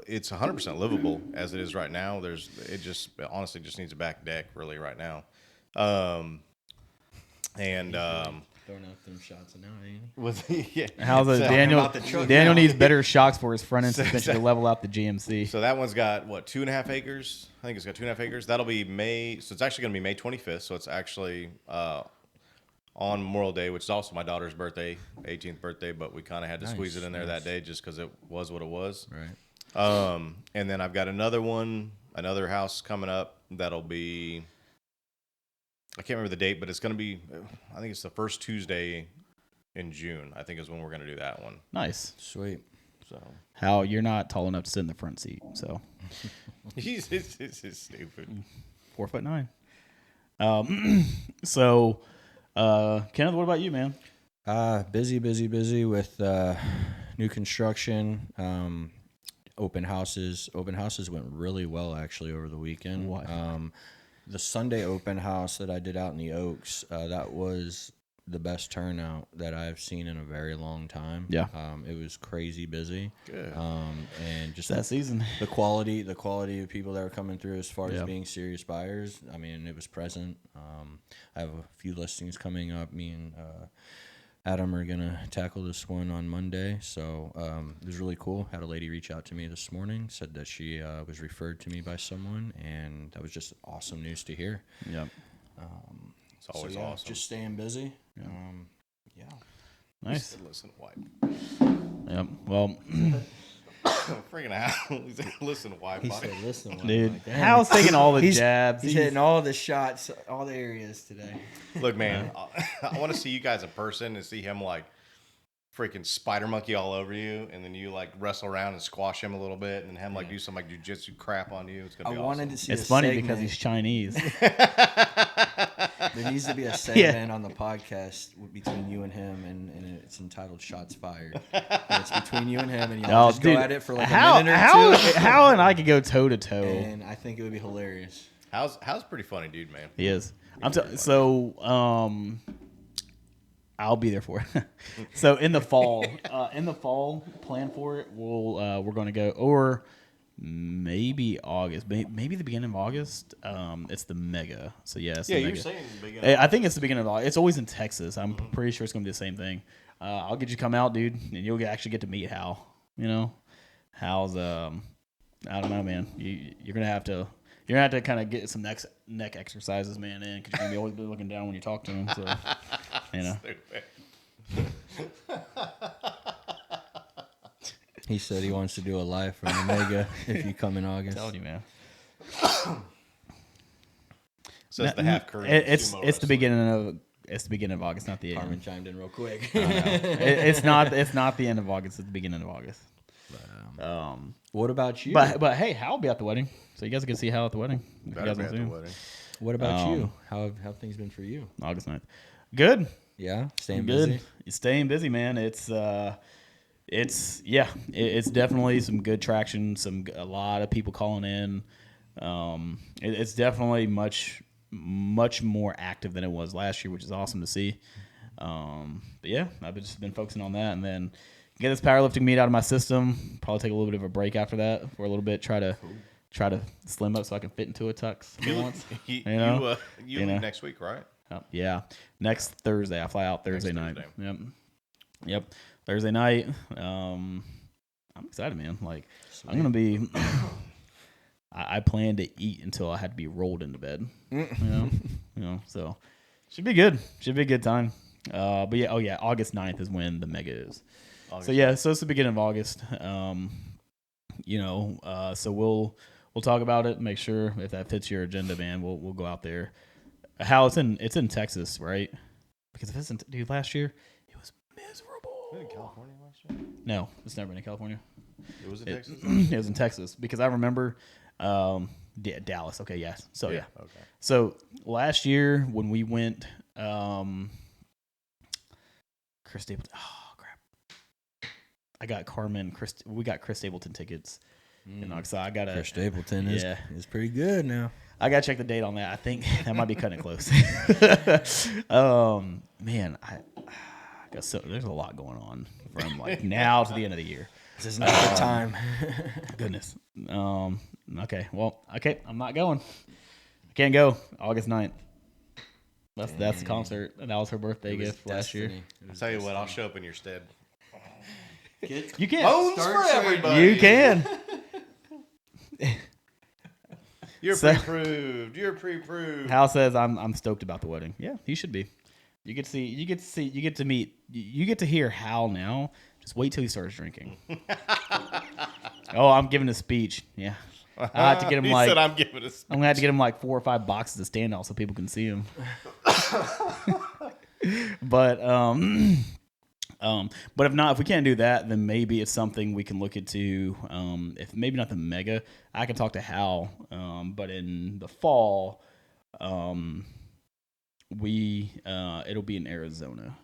It's 100% livable as it is right now. It honestly just needs a back deck really right now. Throwing out them shots now, ain't he? How's it, Daniel? Daniel needs better shocks for his front end suspension to level out the GMC. So that one's got 2.5 acres. I think it's got 2.5 acres. That'll be May. So it's actually going to be May 25th. So it's actually on Memorial Day, which is also my daughter's birthday, 18th birthday. But we kind of had to squeeze it in there that day just because it was what it was. Right. And then I've got another house coming up that'll be. I can't remember the date, but it's going to be, I think it's the first Tuesday in June, I think is when we're going to do that one. Nice. Sweet. So Hal, you're not tall enough to sit in the front seat, so. He's stupid. 4'9". So, Kenneth, what about you, man? Busy with new construction, open houses. Open houses went really well, actually, over the weekend. What? The Sunday open house that I did out in the Oaks, that was the best turnout that I've seen in a very long time. Yeah. It was crazy busy. Good. And just that season. the quality of people that were coming through as far Yeah. as being serious buyers. I mean, it was present. I have a few listings coming up. Me and Adam are gonna tackle this one on Monday, so it was really cool. Had a lady reach out to me this morning, said that she was referred to me by someone, and that was just awesome news to hear. Yep. It's always awesome. Just staying busy. Yeah. Nice. Just listen, wipe. Yep. Well, Freaking out. Listen, wipe. He buddy. said, "Listen, dude, like, damn." Hal's taking all the He's- jabs. He's hitting all the shots, all the areas today. Look, man, I want to see you guys in person and see him like freaking spider monkey all over you, and then you like wrestle around and squash him a little bit, and then him like do some like jujitsu crap on you. It's gonna I be wanted awesome. to see. It's a funny segment. because he's Chinese. There needs to be a segment on the podcast between you and him, and it's entitled "Shots Fired." And it's between you and him, and y'all just go at it for like a minute or two. Hal and I could go toe to toe. And I think it would be hilarious. How's pretty funny, dude, man. He is. I'll be there for it. So in the fall, plan for it. We're going to go, or maybe August, maybe the beginning of August. It's the Mega. So yeah, it's the you're Mega. saying the beginning. I think it's the beginning of August. It's always in Texas. I'm pretty sure it's going to be the same thing. I'll get you to come out, dude, and you'll actually get to meet Hal. You know, Hal's I don't know, man. You're gonna have to kind of get some neck exercises, man, in because you're gonna be always be looking down when you talk to him. So you know. He said he wants to do a live from the Mega if you come in August. I'm telling you, man. Says the half curve. It's the beginning of August, not the end. Carmen chimed in real quick. It's not the end of August. It's the beginning of August. What about you? But hey, Hal will be at the wedding, so you guys can see Hal at the wedding. If you Better guys be want at to the see him. wedding. What about you? How have things been for you? August 9th. Good. Yeah, staying Good. busy. You're staying busy, man. It's definitely some good traction. A lot of people calling in. It's definitely much more active than it was last year, which is awesome to see. But yeah, I've just been focusing on that, and then get this powerlifting meet out of my system. Probably take a little bit of a break after that for a little bit. Try to slim up so I can fit into a tux for once. You You know? leave next week, right? Yeah, next Thursday. I fly out Thursday night. Thursday. Yep. Thursday night. I'm excited, man. Like, I'm gonna be. I plan to eat until I had to be rolled into bed. You know. So should be good. Should be a good time. But yeah. August 9th is when the Mega is. So it's the beginning of August. So we'll talk about it. Make sure if that fits your agenda, man. We'll go out there. How it's in Texas, right? Because if it's dude, last year it was miserable. Was it in California last year? No, it's never been in California. It was in Texas. It was in Texas because I remember Dallas. Okay, yes. So yeah. Okay. So last year when we went, Chris Stapleton. Oh crap! I got we got Chris Stapleton tickets. So I got Chris Stapleton is pretty good now. I gotta check the date on that. I think that might be cutting it close. Man, I guess so. There's a lot going on from like now to the end of the year. This is not the time. Goodness. Okay. Well, I'm not going. I can't go. August 9th. That's the concert. That was her birthday gift last year. I'll tell you what, I'll show up in your stead. You can. Bones for everybody. You can. You're pre-approved. You're pre-approved. Hal says I'm stoked about the wedding. Yeah, he should be. You get to hear Hal now. Just wait till he starts drinking. Oh, I'm giving a speech. Yeah. I have to get him He like said I'm giving a speech. I'm gonna have to get him like 4 or 5 boxes of standout so people can see him. But if not, if we can't do that, then maybe it's something we can look into. If maybe not the Mega, I can talk to Hal. But in the fall, it'll be in Arizona.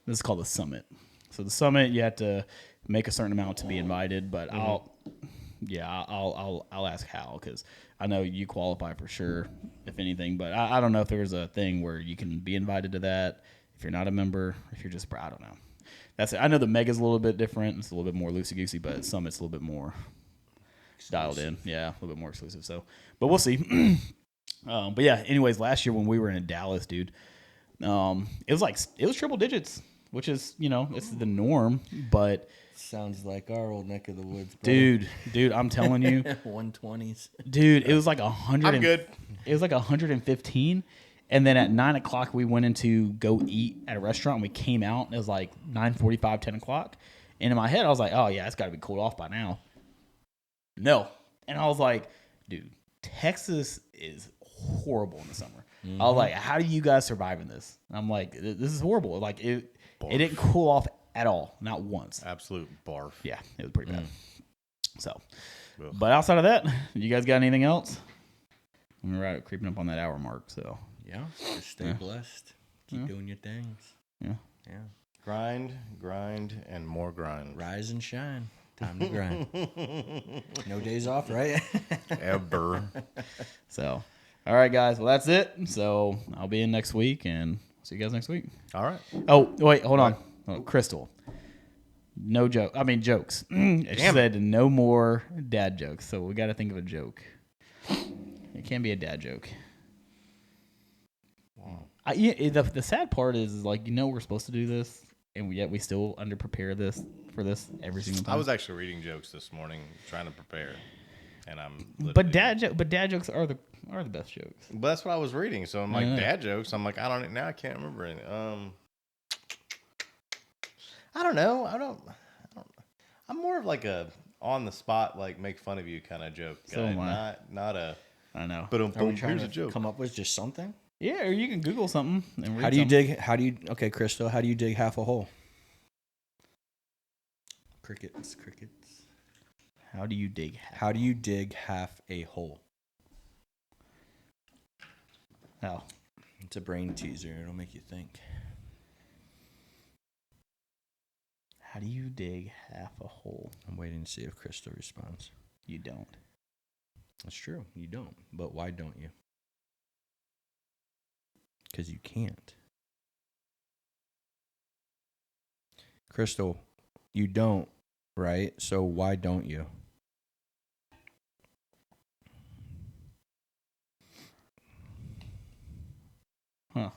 This is called the Summit. So the Summit, you have to make a certain amount to be invited. But I'll ask Hal because I know you qualify for sure, if anything. But I don't know if there's a thing where you can be invited to that. If you're not a member, if you're just, I don't know. That's it. I know the Mega's a little bit different. It's a little bit more loosey-goosey, but Summit's a little bit more dialed in. Yeah, a little bit more exclusive. So, but we'll see. But yeah, anyways, last year when we were in Dallas, dude, it was triple digits, which is, it's the norm, but sounds like our old neck of the woods, brother. Dude, I'm telling you, 120s, dude, it was like 100. I'm good. It was like 115, and then at 9:00 we went in to go eat at a restaurant. And we came out, and it was like 9:45, 10 o'clock, and in my head I was like, oh yeah, it's got to be cooled off by now. No, and I was like, dude, Texas is horrible in the summer. I was like, how do you guys survive in this? And I'm like, this is horrible. Like it didn't cool off at all, not once. Absolute barf. Yeah, it was pretty bad. So, but outside of that, you guys got anything else? We're right creeping up on that hour mark. So yeah, just stay blessed. Keep doing your things. Yeah. Grind, and more grind. Rise and shine. Time to grind. No days off, right? Ever. So, all right, guys. Well, that's it. So I'll be in next week, and see you guys next week. All right. Oh, wait, hold on. Oh, Crystal. No joke. I mean, jokes. She said no more dad jokes. So we got to think of a joke. It can't be a dad joke. Wow. The sad part is like, we're supposed to do this, and yet we still underprepare for this every single time. I was actually reading jokes this morning, trying to prepare, and But dad jokes are the best jokes. But that's what I was reading. So I'm like, dad jokes. I'm like, I can't remember any. I don't know. I'm more of like a on the spot, like make fun of you kind of joke guy. So am I. Not a. I know. But Are we trying here's to a joke. come up with just something? Yeah, or you can Google something and read Okay, Crystal, how do you dig half a hole? Crickets. How do you dig half a hole? How? It's a brain teaser. It'll make you think. How do you dig half a hole? I'm waiting to see if Crystal responds. You don't. That's true. You don't. But why don't you? Because you can't. Crystal, you don't, right? So why don't you? Huh.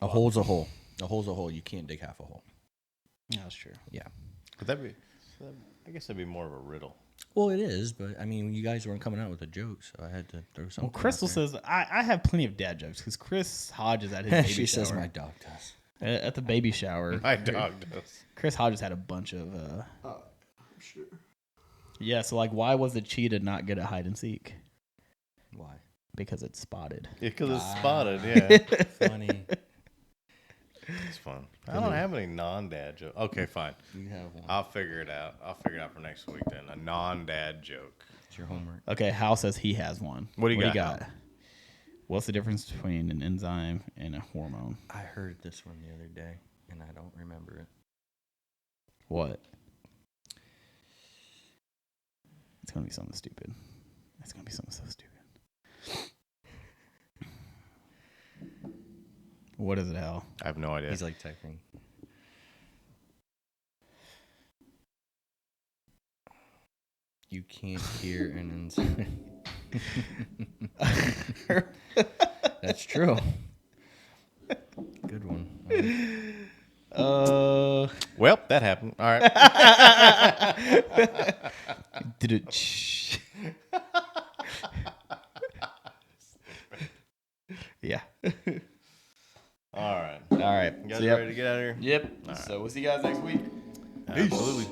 A hole's a hole. A hole's a hole. You can't dig half a hole. That's true. Yeah. Could that be? I guess that'd be more of a riddle. Well, it is, but I mean, you guys weren't coming out with a joke, so I had to throw something. Well, Crystal says I have plenty of dad jokes because Chris Hodges at his baby she shower. says my dog does. At the baby shower. My dog does. Chris Hodges had a bunch of. I'm sure. Yeah, so like, why was the cheetah not good at hide and seek? Why? Because it's spotted. Yeah, because it's spotted. Yeah. Funny. It's fun. I don't have any non-dad joke. Okay, fine. You have one. I'll figure it out. For next week then. A non-dad joke. It's your homework. Okay, Hal says he has one. What do you got? What's the difference between an enzyme and a hormone? I heard this one the other day, and I don't remember it. What? It's going to be something stupid. It's going to be something so stupid. What is it, Hal? I have no idea. He's like typing. You can't hear an enzyme. That's true. Good one. Well, that happened. All right. Did it? Yeah. All right. All right. You guys ready to get out of here? Yep. So we'll see you guys next week. Absolutely.